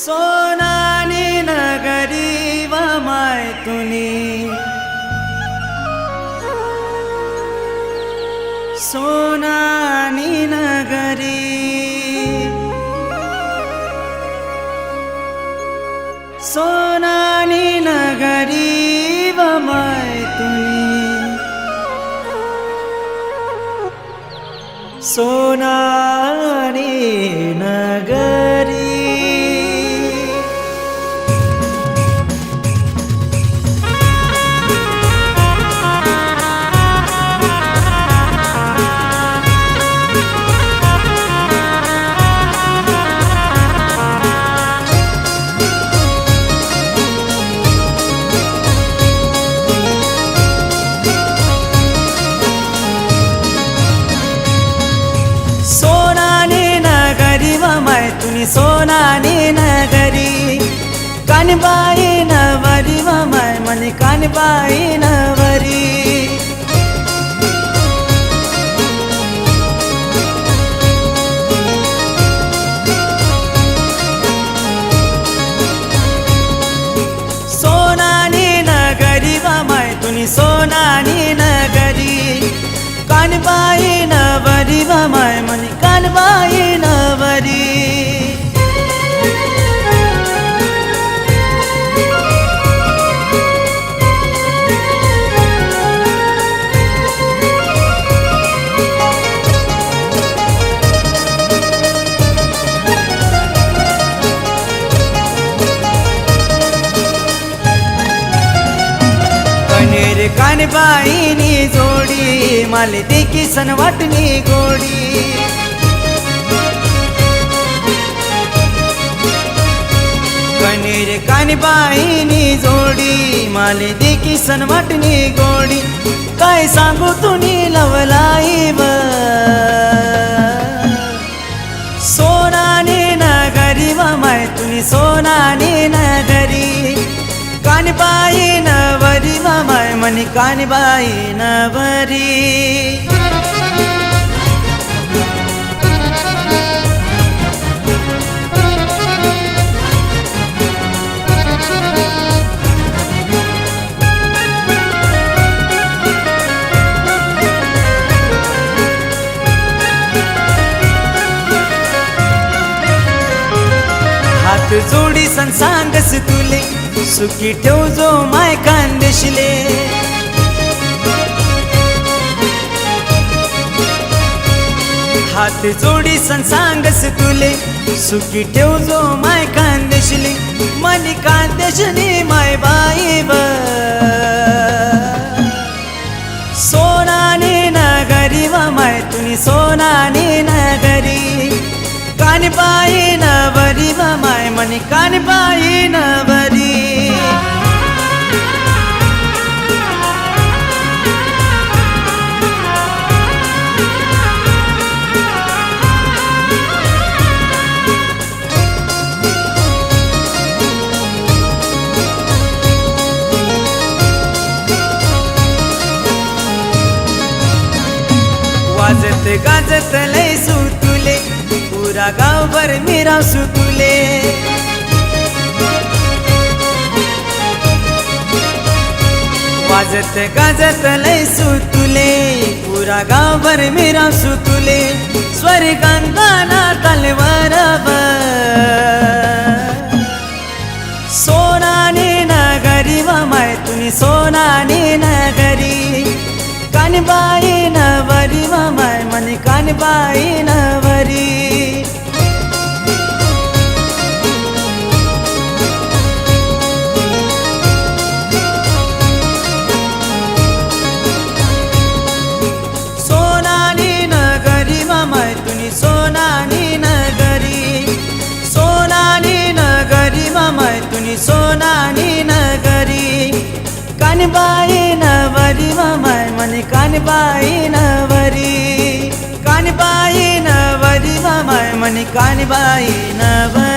सोनानी नगरी व मैथुनी सोनानी नगरी सोनानी नगरी व मैथुनी सोनानी नगरी मैथुनी सोनानी नगरी कानबाई नवरी व मनी कानबाई नवरी सोनानी नगरी व मैथुनी सोनानी नगरी कानबाई नवरी व मनी कानबाई नवरी कानबाईनी जोडी माले देखी सन वाटणी गोडी कनेर कानबाईनी जोडी माले देखी सन वाटणी गोडी काय सांगू तुनी लवलाई व सोनानी नगरी व मैथुनी सोनानी नगरी कानबाई नवरी व मनी कानबाई नवरी हात जोडी सन सांगस तुले सुखी ठेव जो माय खानदेशले हात जोडी सन सांगस तुले सुखी ठेव जो माय खानदेशले मनी खानदेशनी माय बाई व सोनानी नगरी व मैथुनी सोनानी नगरी कानबाई नवरी व मनी कानबाई नवरी वाजत गाजत लय सुतुले पुरा गावभर मेरा सुतुले वाजत गाजत लय सुतुले पुरा गावभर मेरा सुतुले स्वर्गांगाना तलवार सोनानी नगरी व मैथुनी सोनानी नगरी कानबाई नवरी व मनी कानबाई नवरी सोनानी नगरी व मैथुनी सोनानी नगरी सोनानी नगरी व मैथुनी सोनानी नगरी कानबाई नवरी व मनी कानबाई नवरी कानबाई नवरी व मनी कानबाई नवरी।